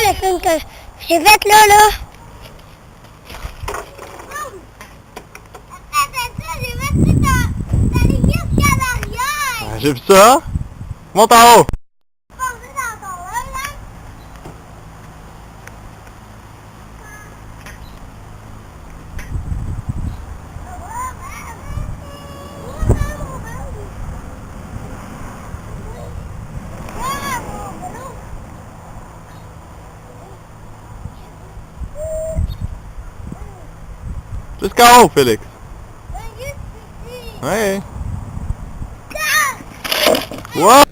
le film que j'ai fait là. J'ai vu ça. Monte en haut. Jusqu'en haut, Félix. Ouais. Wow.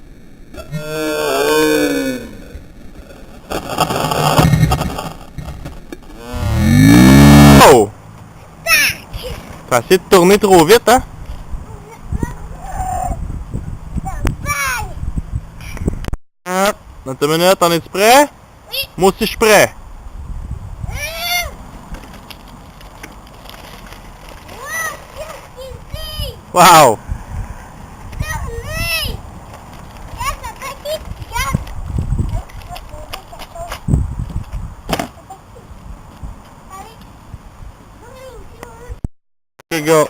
Oh! T'as essayé de tourner trop vite, hein? Dans 2 minutes, on est-tu prêt? Oui. Moi aussi, je suis prêt. Wow! Here you go.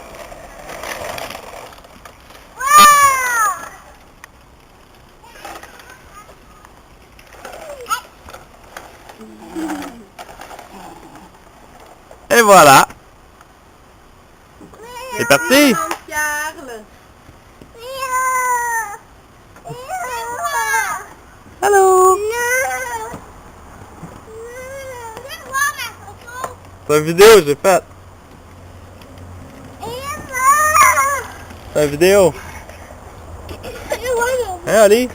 Et voilà. C'est parti. Allô. C'est une vidéo que j'ai faite. C'est une vidéo. Hein, Ali?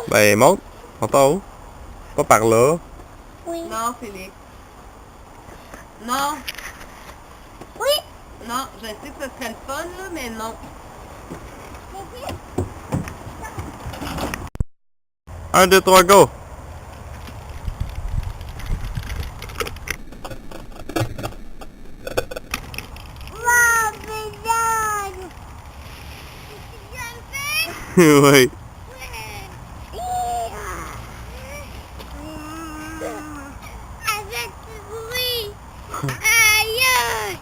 Ben, monte. Monte en haut. Pas par là. Oui. Non, Félix. Non. Oui. Non, je sais que ce serait le fun, là, mais non. 1, 2, 3, go! Oui. Avec du bruit. Aïe!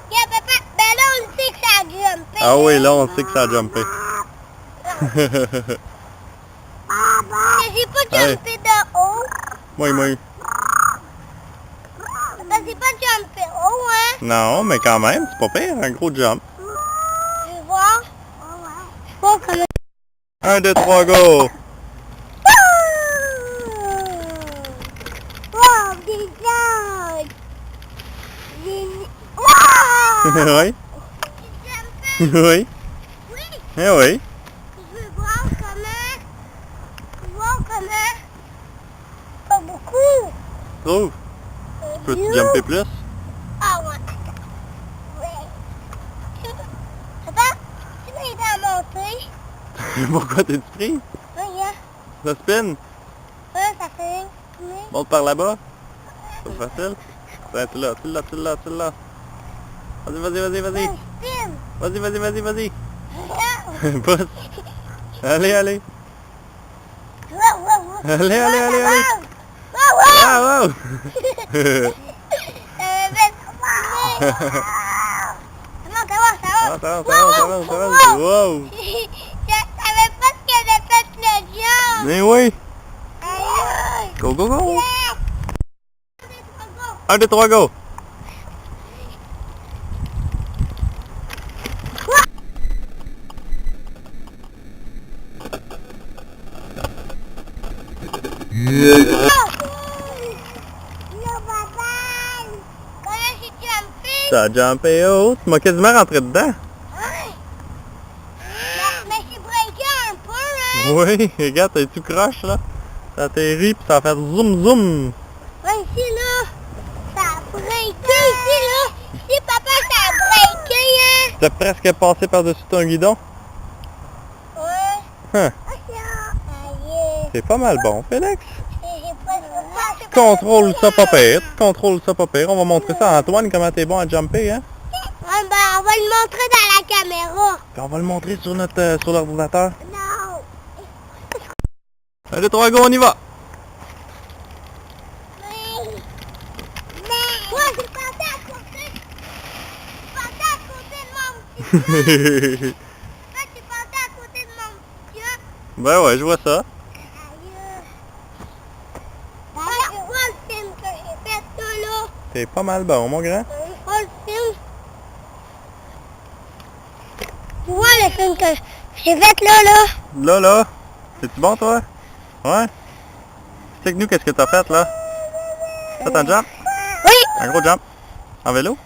Yeah, papa, ben là on sait que ça a jumpé. Ah oui, là, on sait que ça a jumpé. Mais j'ai pas Allez. jumpé de haut. Moi. Papa, j'ai pas jumpé haut, hein? Non, mais quand même, c'est pas pire, un gros jump. Je vais voir. Je vois comment... 1, 2, 3, go! Wow, des gens! Wow! Oui. J'ai jumpé. Oui. Oui, Eh oui. je veux voir comment... Pas beaucoup. Trouve. Peux-tu jumper plus? Ah ouais. Ouais. Papa, tu m'aides à monter? Pourquoi t'es pris? Regarde. Ça spin? Ça fait... Monte par là-bas. C'est facile. Ouais, tu l'as. Vas-y. Spin. Vas-y. Pousse. Allez. Allez. Allez. Ah, wow. Ça va. Wow. Je savais pas ce qu'elle avait fait le jump. Mais oui. Aïe. Go. 1, 2, 3, go. Ça a jumpé haut. Tu m'as quasiment rentré dedans. Mais c'est breaké un peu, hein? Oui, regarde, t'es tout croche là. Ça atterrit pis ça a fait zoom. Ouais, ici, là, ça a breaké, ici, là. Ici, papa, ça a breaké, hein? T'as presque passé par-dessus ton guidon. Ouais. Hein, Aïe. c'est pas mal bon, Félix. J'ai pas... Contrôle ça pas pire. On va montrer ça à Antoine comment t'es bon à jumper, hein. Ouais, ben, on va le montrer dans la caméra. Puis on va le montrer sur notre sur l'ordinateur. Non. 1, 2, 3, go, on y va! Moi, j'ai passé à côté. J'ai passé à côté de mon petit gars. Toi, tu passé à côté de mon petit gars. Ben ouais, je vois ça. Aïe. Moi, le film que j'ai fait, ça, là. T'es pas mal bon, mon grand. Moi, le film. Tu vois le film que j'ai fait, là? Là, c'est-tu bon, toi? Ouais? Explique-nous qu'est-ce que t'as fait, là. T'as un jump? Oui. Un gros jump? En vélo?